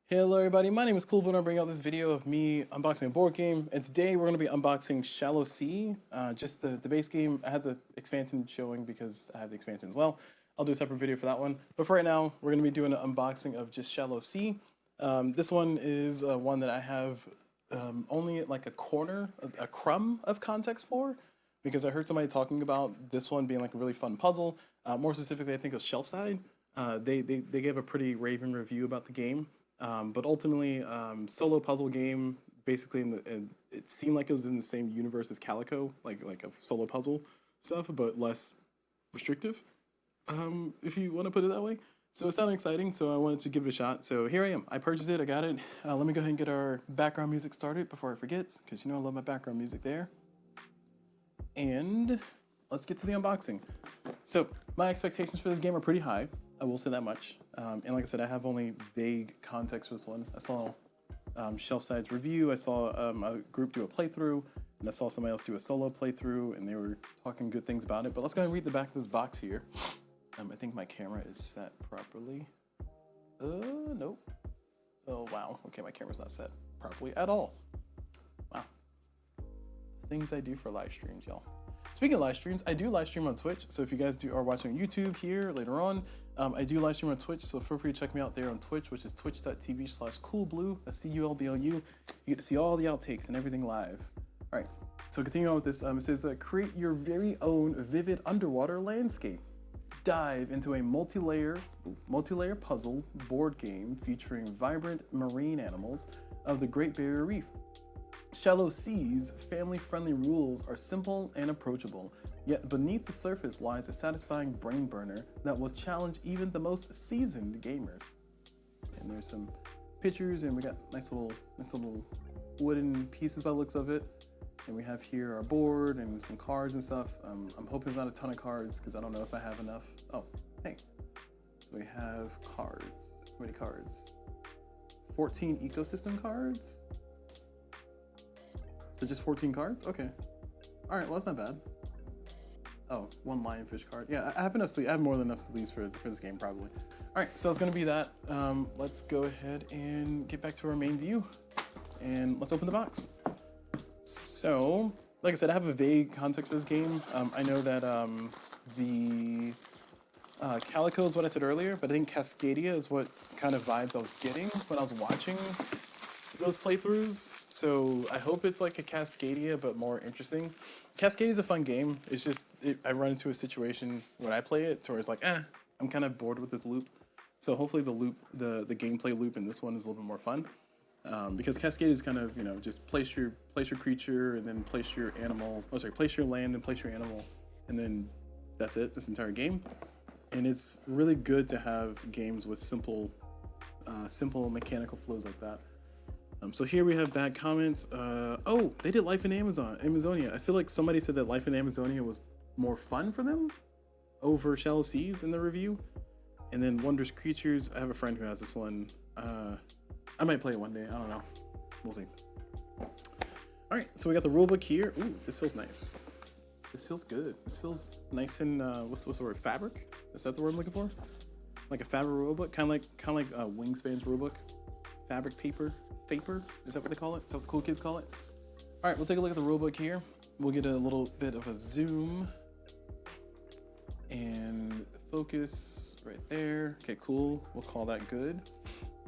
Hello everybody, my name is CulBlu and I'm bringing out this video of me unboxing a board game, and today we're going to be unboxing Shallow Sea, just the base game. I had the expansion showing because I have the expansion as well. I'll do a separate video for that one, but for right now we're going to be doing an unboxing of just Shallow Sea. This one is one that I have only like a corner, a crumb of context for, because I heard somebody talking about this one being like a really fun puzzle. More specifically, I think it was Shelfside. They gave a pretty raving review about the game. But ultimately, solo puzzle game. Basically, it seemed like it was in the same universe as Calico, like a solo puzzle stuff, but less restrictive, if you want to put it that way. So it sounded exciting, so I wanted to give it a shot. So here I am. I purchased it. I got it. Let me go ahead and get our background music started before I forget, because you know I love my background music there. And let's get to the unboxing. So my expectations for this game are pretty high. I will say that much. And like I said, I have only vague context for this one. I saw Shelfside's review. I saw a group do a playthrough, and I saw somebody else do a solo playthrough, and they were talking good things about it. But let's go ahead and read the back of this box here. I think my camera is set properly. Nope. Oh, wow. Okay, my camera's not set properly at all. Wow. Things I do for live streams, y'all. Speaking of live streams, I do live stream on Twitch. So if you guys are watching on YouTube here later on, I do live stream on Twitch. So feel free to check me out there on Twitch, which is twitch.tv/CulBlu. That's CulBlu. You get to see all the outtakes and everything live. All right. So continuing on with this, it says create your very own vivid underwater landscape. Dive into a multi-layer puzzle board game featuring vibrant marine animals of the Great Barrier Reef. Shallow Sea's family-friendly rules are simple and approachable, yet beneath the surface lies a satisfying brain burner that will challenge even the most seasoned gamers. And there's some pictures, and we got nice little wooden pieces by the looks of it. And we have here our board and some cards and stuff. I'm hoping there's not a ton of cards because I don't know if I have enough. Oh, hey. So we have cards. How many cards? 14 ecosystem cards? So just 14 cards? Okay. All right, well, that's not bad. Oh, one lionfish card. Yeah, I have enough sleep. I have more than enough sleeves for this game, probably. All right, so it's gonna be that. Let's go ahead and get back to our main view, and let's open the box. So, like I said, I have a vague context for this game. I know that the Calico is what I said earlier, but I think Cascadia is what kind of vibes I was getting when I was watching those playthroughs. So I hope it's like a Cascadia, but more interesting. Cascadia is a fun game. It's just, I run into a situation when I play it to where it's like, I'm kind of bored with this loop. So hopefully the gameplay loop in this one is a little bit more fun. Because Cascadia is kind of, just place your creature and then place your animal, place your land and place your animal. And then that's it, this entire game. And it's really good to have games with simple mechanical flows like that. So here we have bad comments. Oh, they did Life in Amazonia. I feel like somebody said that Life in Amazonia was more fun for them over Shallow Seas in the review. And then Wondrous Creatures. I have a friend who has this one. I might play it one day. I don't know. We'll see. All right, so we got the rulebook here. Ooh, this feels nice. This feels good. This feels nice and what's the word? Fabric? Is that the word I'm looking for? Like a fabric rulebook, kind of like Wingspan's rulebook. Fabric paper. Vapor? Is that what they call it? Is that what the cool kids call it? All right, we'll take a look at the rulebook here. We'll get a little bit of a zoom and focus right there. Okay, cool. We'll call that good.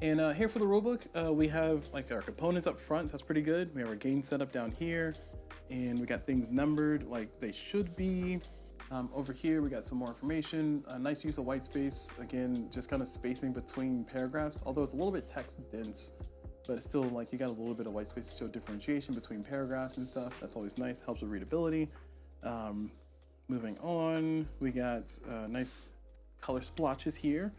And here for the rulebook, we have like our components up front, so that's pretty good. We have our game setup down here, and we got things numbered like they should be. Over here, we got some more information. A nice use of white space. Again, just kind of spacing between paragraphs, although it's a little bit text dense. But it's still like you got a little bit of white space to show differentiation between paragraphs and stuff. That's always nice, helps with readability. Moving on, we got nice color splotches here.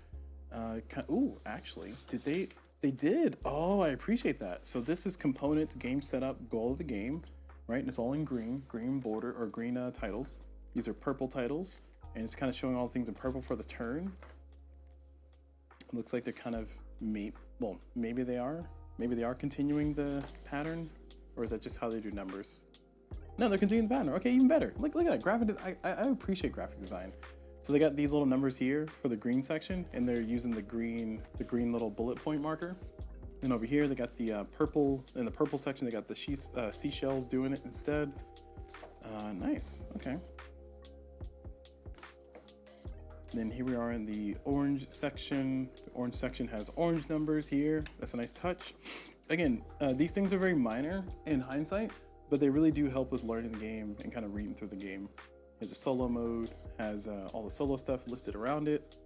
Ooh, actually, they did. Oh, I appreciate that. So this is components, game setup, goal of the game, right? And it's all in green border or green titles. These are purple titles, and it's kind of showing all the things in purple for the turn. It looks like they're kind of, maybe they are. Maybe they are continuing the pattern, or is that just how they do numbers? No, they're continuing the pattern. Okay, even better. Look at that graphic. I appreciate graphic design. So they got these little numbers here for the green section, and they're using the green little bullet point marker. And over here, they got the purple, in the purple section, they got the seashells doing it instead. Nice, okay. Then here we are in the orange section. The orange section has orange numbers here. That's a nice touch. Again, these things are very minor in hindsight, but they really do help with learning the game and kind of reading through the game. There's a solo mode, has all the solo stuff listed around it.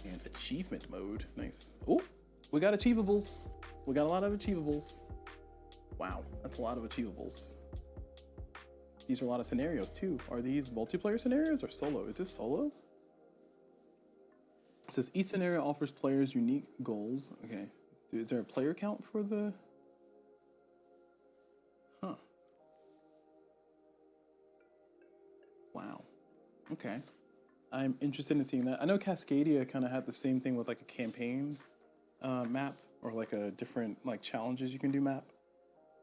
And achievement mode, nice. Oh, we got achievables. We got a lot of achievables. Wow, that's a lot of achievables. These are a lot of scenarios too. Are these multiplayer scenarios or solo? Is this solo? It says each scenario offers players unique goals. Okay. Is there a player count for the... Huh. Wow. Okay. I'm interested in seeing that. I know Cascadia kind of had the same thing with like a campaign map or like a different like challenges you can do map.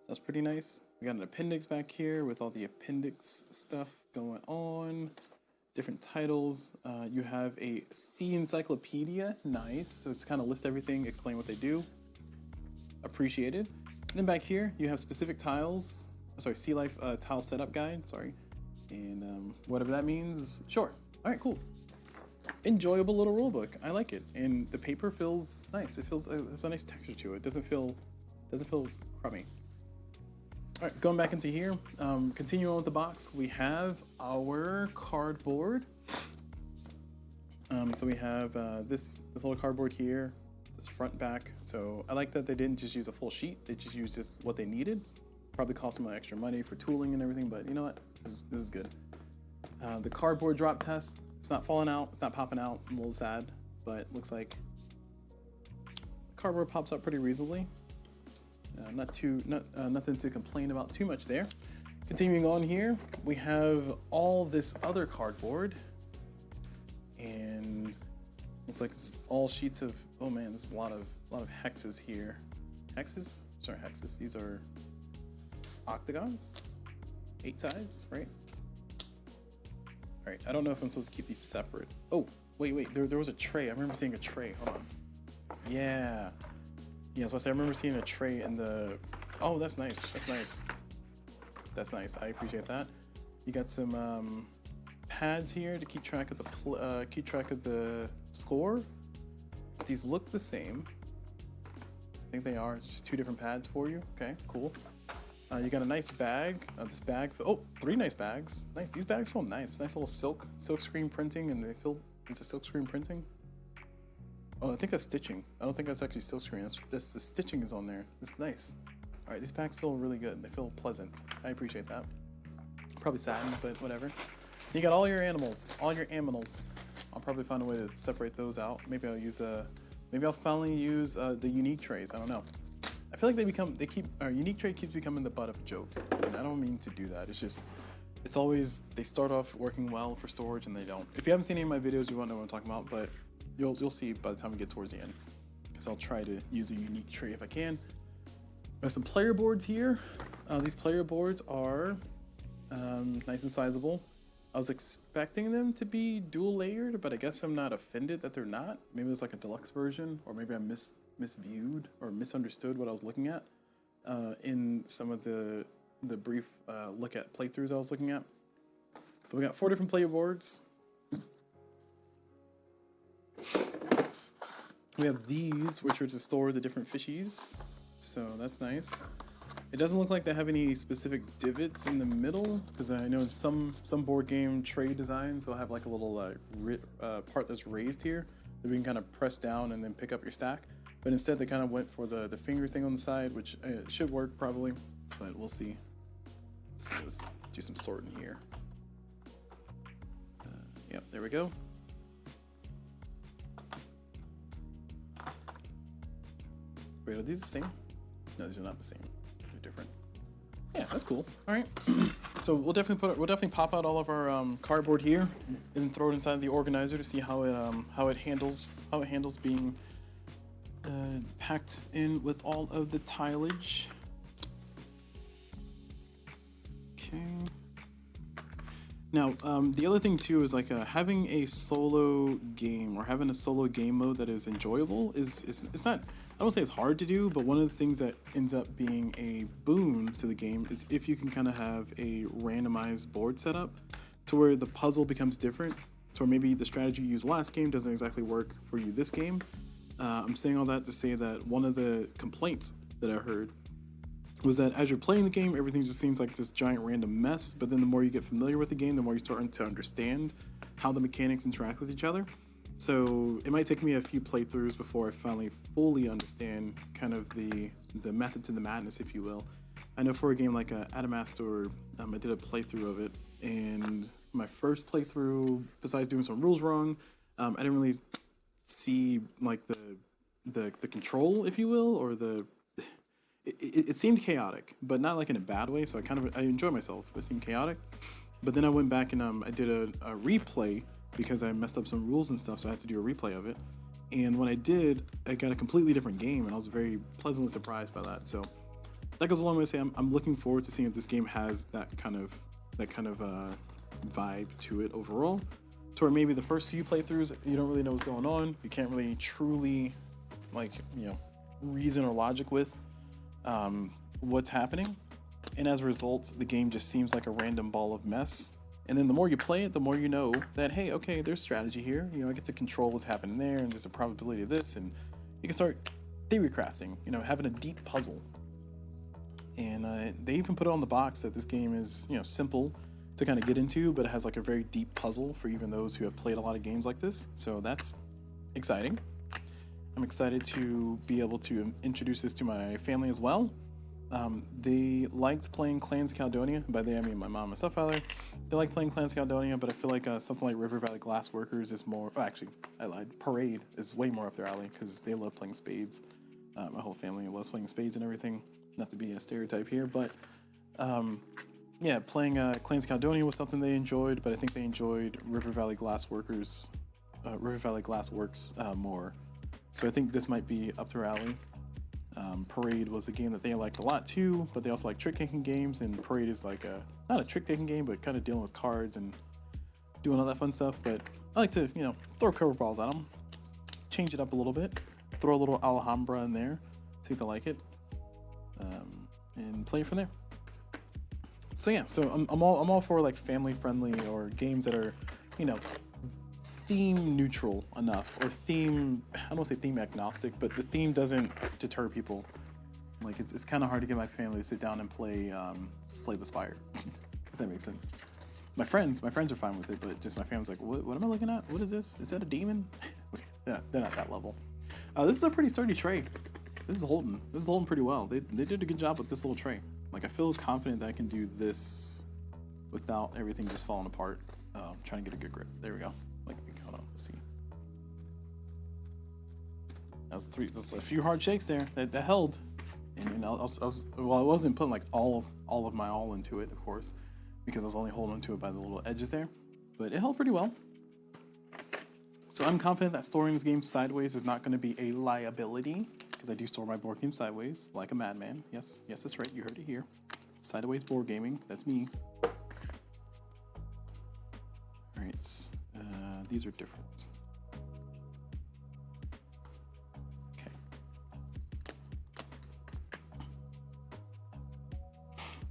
So that's pretty nice. We got an appendix back here with all the appendix stuff going on. Different titles. You have a sea encyclopedia. Nice. So it's kind of list everything, explain what they do. Appreciated. And then back here, you have specific tiles. Sorry, Sea Life tile setup guide. Sorry. And whatever that means. Sure. All right, cool. Enjoyable little rulebook. I like it. And the paper feels nice. It feels, it's a nice texture to it. It doesn't feel crummy. All right, going back into here, continue on with the box. We have our cardboard. So we have this little cardboard here. It's front back. So I like that they didn't just use a full sheet. They just used just what they needed. Probably cost them extra money for tooling and everything, but you know what? This is good. The cardboard drop test. It's not falling out. It's not popping out. I'm a little sad, but looks like cardboard pops up pretty reasonably. Nothing to complain about too much there. Continuing on here, we have all this other cardboard, and looks like it's all sheets of. Oh man, this is a lot of hexes here. Hexes? Sorry, hexes. These are octagons. 8 sides, right? All right. I don't know if I'm supposed to keep these separate. Oh, wait. There was a tray. I remember seeing a tray. Hold on. Yeah. Yeah, so I remember seeing a tray in the... Oh, that's nice. That's nice. That's nice. I appreciate that. You got some pads here to keep track of the score. These look the same. I think they are. Just 2 different pads for you. Okay, cool. You got a nice bag. This bag... Oh, 3 nice bags. Nice. These bags feel nice. Nice little silk screen printing, and they feel... It's a silk screen printing. Oh, I think that's stitching. I don't think that's actually silk screen. That's the stitching is on there. It's nice. All right, these packs feel really good. They feel pleasant. I appreciate that. Probably satin, but whatever. You got all your animals. I'll probably find a way to separate those out. Maybe I'll finally use the unique trays. I don't know. I feel like our unique tray keeps becoming the butt of a joke. And I don't mean to do that. It's just, it's always, they start off working well for storage and they don't. If you haven't seen any of my videos, you won't know what I'm talking about, but You'll see by the time we get towards the end, because I'll try to use a unique tray if I can. There's some player boards here. These player boards are nice and sizable. I was expecting them to be dual layered, but I guess I'm not offended that they're not. Maybe it's like a deluxe version, or maybe I misviewed or misunderstood what I was looking at in some of the brief look at playthroughs I was looking at. But we got 4 different player boards. We have these, which are to store the different fishies, so that's nice. It doesn't look like they have any specific divots in the middle, because I know in some board game tray designs they'll have like a little part that's raised here that we can kind of press down and then pick up your stack. But instead they kind of went for the finger thing on the side, which should work probably, but we'll see. Let's do some sorting here. Yep, there we go. Wait, are these the same? No, these are not the same. They're different. Yeah, that's cool. All right. So we'll definitely pop out all of our cardboard here and throw it inside the organizer to see how it handles being packed in with all of the tilage. Okay. Now, the other thing too is like having a solo game or having a solo game mode that is enjoyable is it's not, I don't say it's hard to do, but one of the things that ends up being a boon to the game is if you can kind of have a randomized board setup to where the puzzle becomes different, to where maybe the strategy you used last game doesn't exactly work for you this game. I'm saying all that to say that one of the complaints that I heard was that as you're playing the game, everything just seems like this giant random mess, but then the more you get familiar with the game, the more you're starting to understand how the mechanics interact with each other. So it might take me a few playthroughs before I finally fully understand kind of the method to the madness, if you will. I know for a game like Adamastor, I did a playthrough of it, and my first playthrough, besides doing some rules wrong, I didn't really see like the control, if you will, or it seemed chaotic, but not like in a bad way. So I enjoyed myself. It seemed chaotic, but then I went back and I did a replay because I messed up some rules and stuff. So I had to do a replay of it. And when I did, I got a completely different game, and I was very pleasantly surprised by that. So that goes a long way to say I'm looking forward to seeing if this game has that kind of vibe to it overall. To where maybe the first few playthroughs you don't really know what's going on. You can't really truly reason or logic with what's happening, and as a result the game just seems like a random ball of mess. And then the more you play it, the more you know that, hey, okay, there's strategy here, I get to control what's happening there, and there's a probability of this, and you can start theory crafting, having a deep puzzle. And they even put it on the box that this game is simple to kind of get into, but it has like a very deep puzzle for even those who have played a lot of games like this. So that's exciting. I'm excited to be able to introduce this to my family as well. They liked playing Clans of Caledonia. By they, I mean my mom and my stepfather. They like playing Clans of Caledonia, but I feel like something like River Valley Glassworkers is more... Oh, actually, I lied. Parade is way more up their alley because they love playing spades. My whole family loves playing spades and everything. Not to be a stereotype here, but... yeah, playing Clans of Caledonia was something they enjoyed, but I think they enjoyed River Valley Glassworks more. So I think this might be up their alley. Parade was a game that they liked a lot too, but they also like trick-taking games, and Parade is like not a trick-taking game, but kind of dealing with cards and doing all that fun stuff. But I like to, throw curveballs at them, change it up a little bit, throw a little Alhambra in there, see if they like it, and play from there. So yeah, so I'm all for like family-friendly or games that are, theme neutral enough, or theme, I don't want to say theme agnostic, but the theme doesn't deter people. Like it's kind of hard to get my family to sit down and play Slay the Spire, if that makes sense. My friends are fine with it, but just my family's like, what am I looking at? What is this? Is that a demon? they're not that level. This is a pretty sturdy tray. This is holding pretty well. They did a good job with this little tray. Like I feel confident that I can do this without everything just falling apart. I'm trying to get a good grip. There we go. Hold on, let's see. That's a few hard shakes there that held, and I wasn't putting like all of my all into it, of course, because I was only holding to it by the little edges there, but it held pretty well. So I'm confident that storing this game sideways is not going to be a liability, because I do store my board game sideways like a madman. Yes, that's right. You heard it here. Sideways board gaming. That's me. All right. These are different. Okay.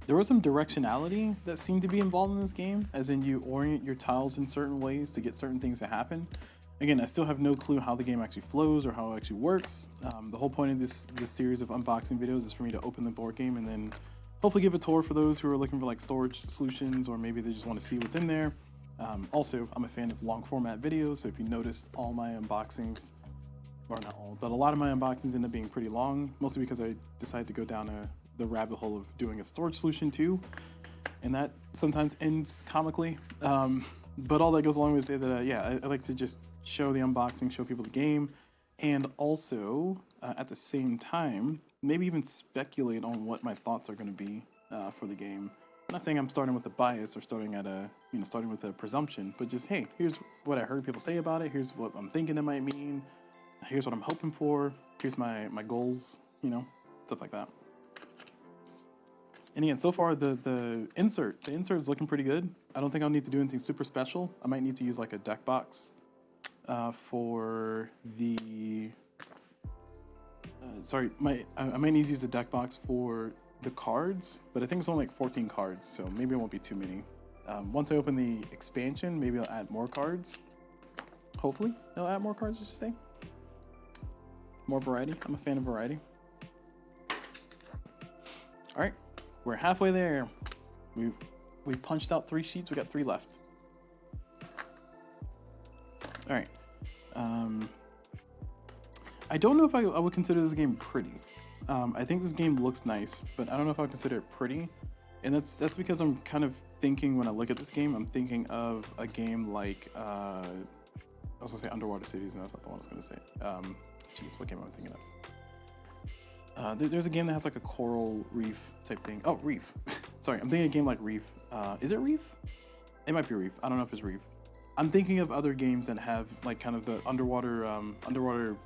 There was some directionality that seemed to be involved in this game, as in you orient your tiles in certain ways to get certain things to happen. Again, I still have no clue how the game actually flows or how it actually works. The whole point of this series of unboxing videos is for me to open the board game and then hopefully give a tour for those who are looking for like storage solutions, or maybe they just want to see what's in there. Also, I'm a fan of long format videos, so if you noticed, all my unboxings, or not all, but a lot of my unboxings end up being pretty long, mostly because I decided to go down the rabbit hole of doing a storage solution too, and that sometimes ends comically. But all that goes along with say that, I like to just show the unboxing, show people the game, and also, at the same time, maybe even speculate on what my thoughts are going to be for the game. I'm not saying I'm starting with a bias or starting with a presumption, but just, hey, here's what I heard people say about it. Here's what I'm thinking it might mean. Here's what I'm hoping for. Here's my goals, stuff like that. And again, so far the insert is looking pretty good. I don't think I'll need to do anything super special. I might need to use like a deck box for the. Sorry, I might need to use a deck box for the cards, but I think it's only like 14 cards, so maybe it won't be too many. Once I open the expansion, maybe I'll add more cards. Hopefully, they'll add more cards, I should say. More variety. I'm a fan of variety. All right, we're halfway there. We punched out 3 sheets. We got 3 left. All right. I don't know if I would consider this game pretty. I think this game looks nice, but I don't know if I would consider it pretty. And that's because I'm kind of thinking, when I look at this game, I'm thinking of a game like, I was gonna say Underwater Cities, and that's not the one I was gonna say. Jeez, what game am I thinking of? There's a game that has like a coral reef type thing. Oh, Reef. Sorry, I'm thinking of a game like Reef. Is it Reef? It might be Reef. I don't know if it's Reef. I'm thinking of other games that have like kind of the underwater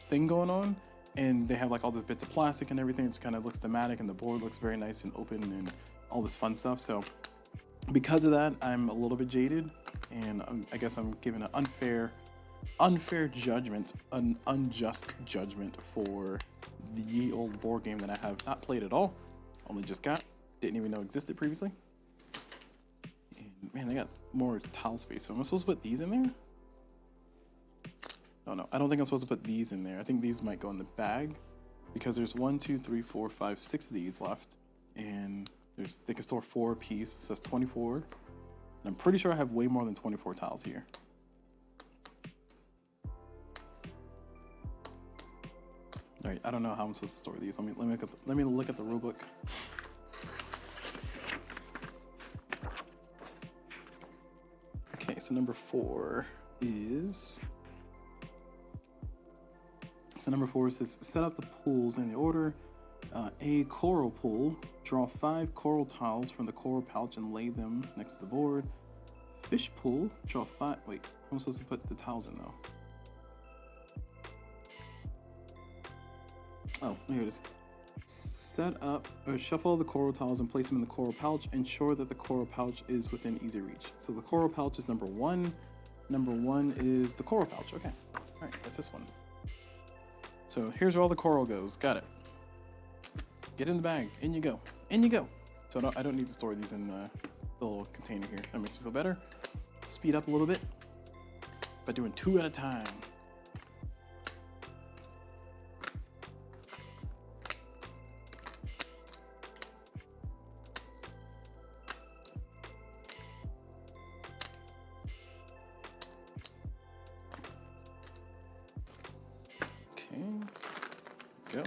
thing going on, and they have like all these bits of plastic and everything. It kind of looks thematic, and the board looks very nice and open and all this fun stuff. So because of that, I'm a little bit jaded, and I guess I'm giving an unfair judgment, an unjust judgment for the ye old board game that I have not played at all, only just got, didn't even know existed previously. And man, they got more tile space. So am I supposed to put these in there? Oh no, I don't think I'm supposed to put these in there. I think these might go in the bag, because there's 1, 2, 3, 4, 5, 6 of these left, and they can store 4 apiece, so that's 24. And I'm pretty sure I have way more than 24 tiles here. All right, I don't know how I'm supposed to store these. Let me look at the rulebook. Okay, so number 4 is. So number 4 says set up the pools in the order. A coral pool. Draw 5 coral tiles from the coral pouch and lay them next to the board. Fish pool. Draw 5. Wait, I'm supposed to put the tiles in though. Oh, here it is. Set up or shuffle the coral tiles and place them in the coral pouch. Ensure that the coral pouch is within easy reach. So the coral pouch is number 1. Number 1 is the coral pouch. Okay. All right, that's this one. So here's where all the coral goes. Got it. Get in the bag. In you go. In you go. So I don't need to store these in the little container here. That makes me feel better. Speed up a little bit by doing 2 at a time. Go.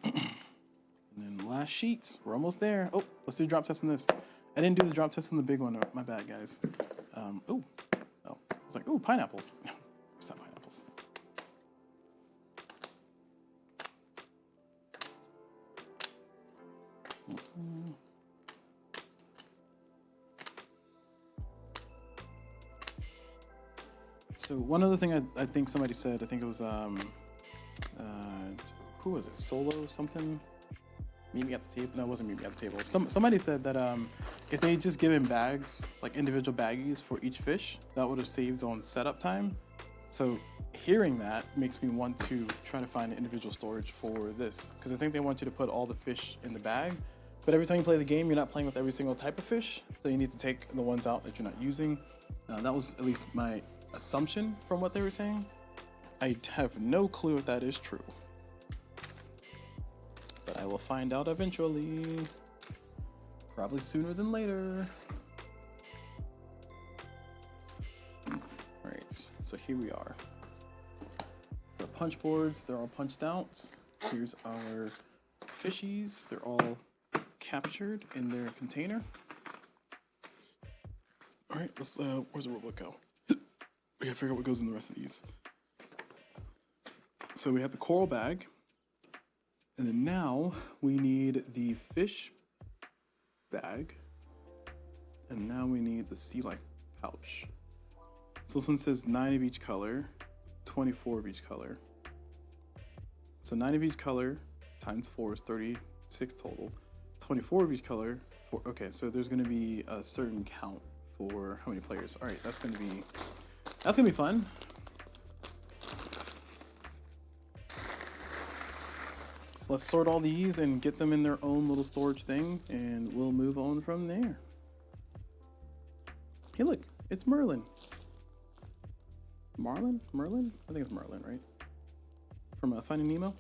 And then last sheets. We're almost there. Oh, let's do a drop test on this. I didn't do the drop test on the big one. My bad, guys. Oh. I was like, ooh, pineapples. It's not pineapples. So one other thing I think somebody said, I think it was who was it? Solo something? Meet me at the table? No, it wasn't meet me at the table. Somebody said that if they just given bags, like individual baggies for each fish, that would have saved on setup time. So hearing that makes me want to try to find individual storage for this, because I think they want you to put all the fish in the bag, but every time you play the game, you're not playing with every single type of fish, so you need to take the ones out that you're not using. That was at least my assumption from what they were saying. I have no clue if that is true, but I will find out eventually, probably sooner than later. All right, so here we are. The punch boards, they're all punched out. Here's our fishies. They're all captured in their container. All right, let's, where's the rulebook go? We gotta figure out what goes in the rest of these. So we have the coral bag, and then now we need the fish bag, and now we need the sea life pouch. So this one says 9 of each color, 24 of each color. So 9 of each color times 4 is 36 total. 24 of each color, Okay, so there's gonna be a certain count for how many players. All right, that's gonna be fun. So let's sort all these and get them in their own little storage thing, and we'll move on from there. Hey, look, it's Merlin. Marlin? Merlin? I think it's Merlin, right? From Finding Nemo.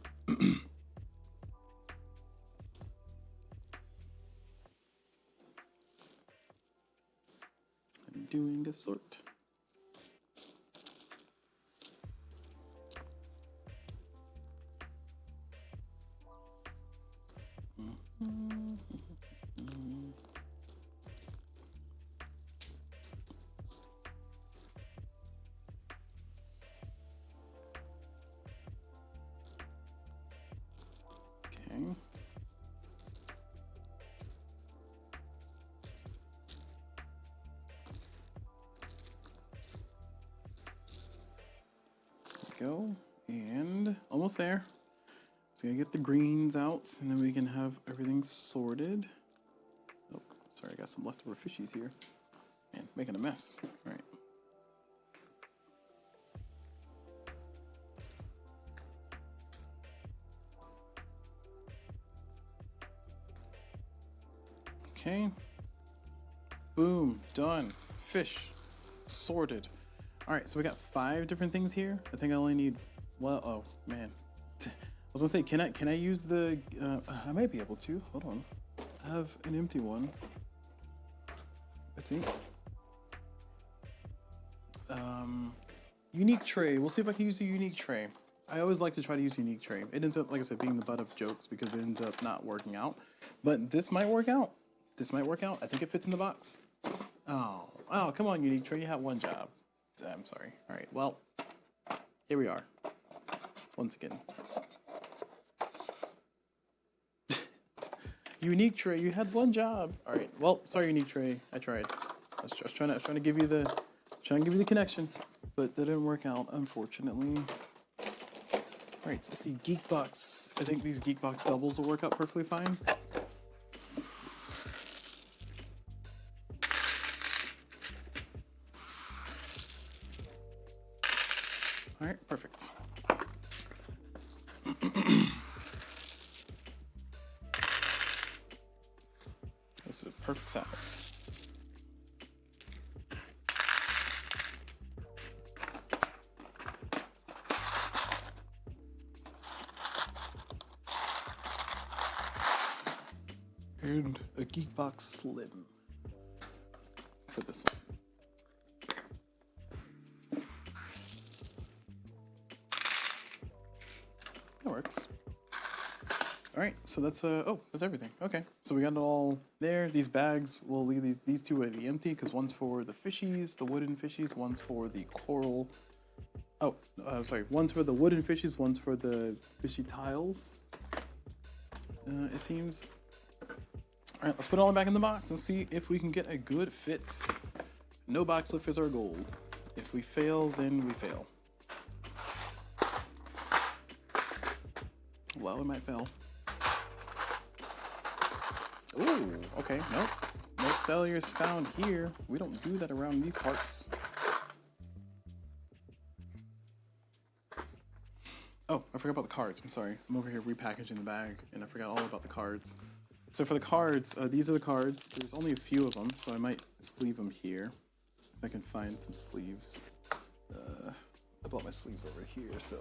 I'm doing a sort. Okay. Go, and almost there. Just gonna get the greens out, and then we can have everything sorted. Oh, sorry, I got some leftover fishies here. Man, making a mess. All right. Okay. Boom, done. Fish sorted. All right, so we got 5 different things here. I think I only need, well, oh man. I was gonna say, can I use the, I might be able to, hold on. I have an empty one, I think. Unique tray, we'll see if I can use a unique tray. I always like to try to use unique tray. It ends up, like I said, being the butt of jokes because it ends up not working out. But this might work out. This might work out. I think it fits in the box. Oh, come on, unique tray, you have one job. I'm sorry. All right, well, here we are. Once again. Unique tray, you had one job. All right, well, sorry, unique tray. I tried. I was trying to give you the connection, but that didn't work out, unfortunately. All right, so let's see, Geekbox. I think these Geekbox doubles will work out perfectly fine. All right, perfect. This is a perfect size. And a Geekbox Slim for this one. That works. All right, so that's that's everything. Okay, so we got it all there. These bags, we'll leave these 2 will be empty because one's for the fishies, the wooden fishies, one's for the coral. Oh, sorry, one's for the wooden fishies, one's for the fishy tiles. It seems. All right, let's put it all back in the box and see if we can get a good fit. No box lift is our goal. If we fail, then we fail. Well, we might fail. Ooh, okay, nope. No failures found here. We don't do that around these parts. Oh, I forgot about the cards. I'm sorry. I'm over here repackaging the bag, and I forgot all about the cards. So for the cards, these are the cards. There's only a few of them, so I might sleeve them here. If I can find some sleeves. I bought my sleeves over here, so...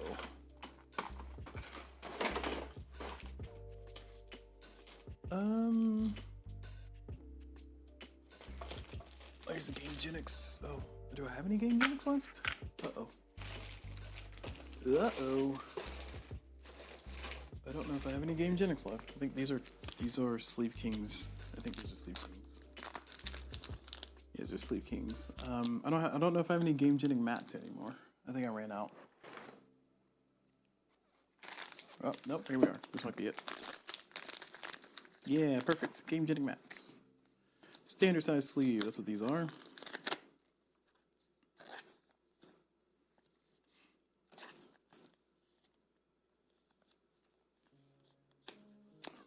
There's the Game Genix. Oh, do I have any Game Genix left? Uh-oh. Uh-oh. I don't know if I have any Game Genix left. I think these are Sleeve Kings. I think these are Sleeve Kings. Yeah, these are Sleeve Kings. I don't know if I have any Game Genix mats anymore. I think I ran out. Oh, nope, here we are. This might be it. Yeah, perfect. Game Genix mats. Standard size sleeve, that's what these are.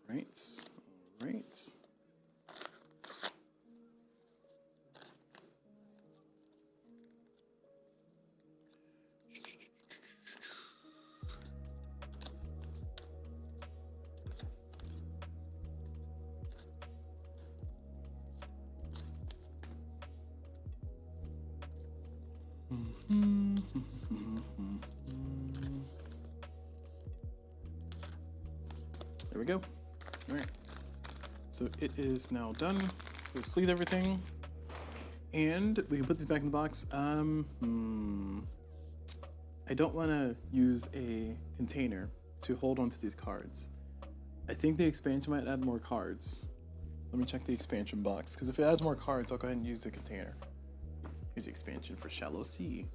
Right. There we go. All right. So it is now done. We'll sleeve everything, and we can put these back in the box. I don't want to use a container to hold onto these cards. I think the expansion might add more cards. Let me check the expansion box, because if it adds more cards, I'll go ahead and use the container. Here's the expansion for Shallow Sea.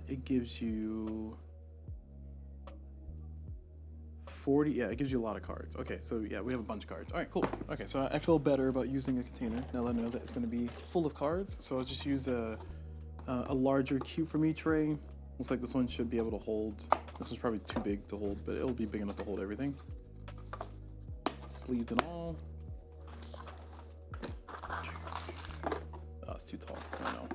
It gives you 40, yeah, it gives you a lot of cards. Okay, so yeah, we have a bunch of cards. All right, cool. Okay, so I feel better about using a container now that I know that it's gonna be full of cards. So I'll just use a larger cube from each tray. Looks like this one should be able to hold. This one's probably too big to hold, but it'll be big enough to hold everything. Sleeved and all. Oh, it's too tall. I know.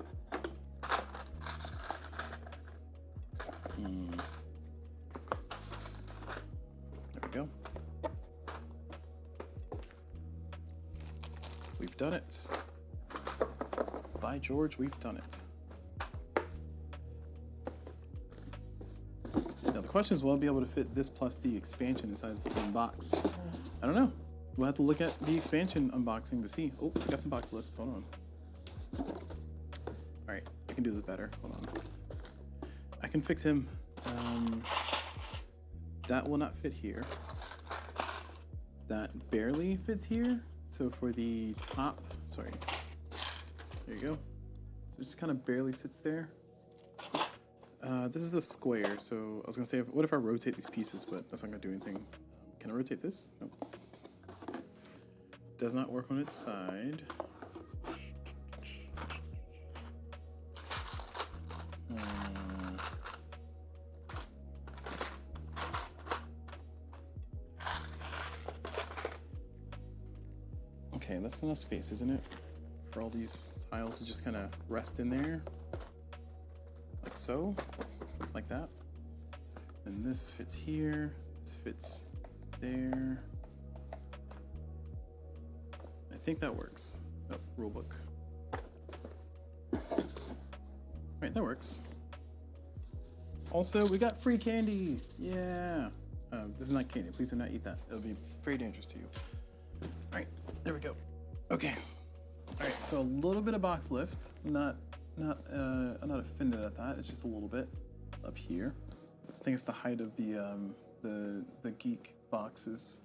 There we go. We've done it. By George, we've done it. Now the question is, will I be able to fit this plus the expansion inside the same box? I don't know. We'll have to look at the expansion unboxing to see. Oh, I got some box left. Hold on. All right, I can do this better. Hold on. I can fix him. That will not fit here. That barely fits here. So for the top, sorry. There you go. So it just kind of barely sits there. This is a square, so I was gonna say, what if I rotate these pieces, but that's not gonna do anything. Can I rotate this? Nope. Does not work on its side. Okay, that's enough space, isn't it? For all these tiles to just kind of rest in there. Like so. Like that. And this fits here. This fits there. I think that works. Oh, rulebook. Right, that works. Also, we got free candy! Yeah! This is not candy. Please do not eat that. It'll be very dangerous to you. Alright, there we go. Okay. Alright, so a little bit of box lift. I'm not offended at that. It's just a little bit up here. I think it's the height of the geek boxes.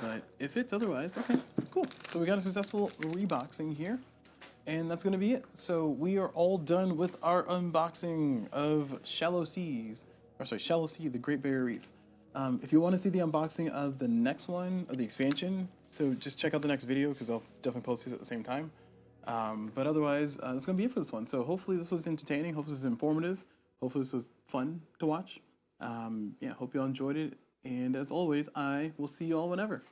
But if it's otherwise, okay, cool. So we got a successful reboxing here. And that's gonna be it. So we are all done with our unboxing of Shallow Sea, the Great Barrier Reef. If you want to see the unboxing of the next one, of the expansion, so just check out the next video because I'll definitely post these at the same time. But otherwise, that's gonna be it for this one. So hopefully this was entertaining, hopefully this was informative, hopefully this was fun to watch. Yeah, hope you all enjoyed it. And as always, I will see you all whenever.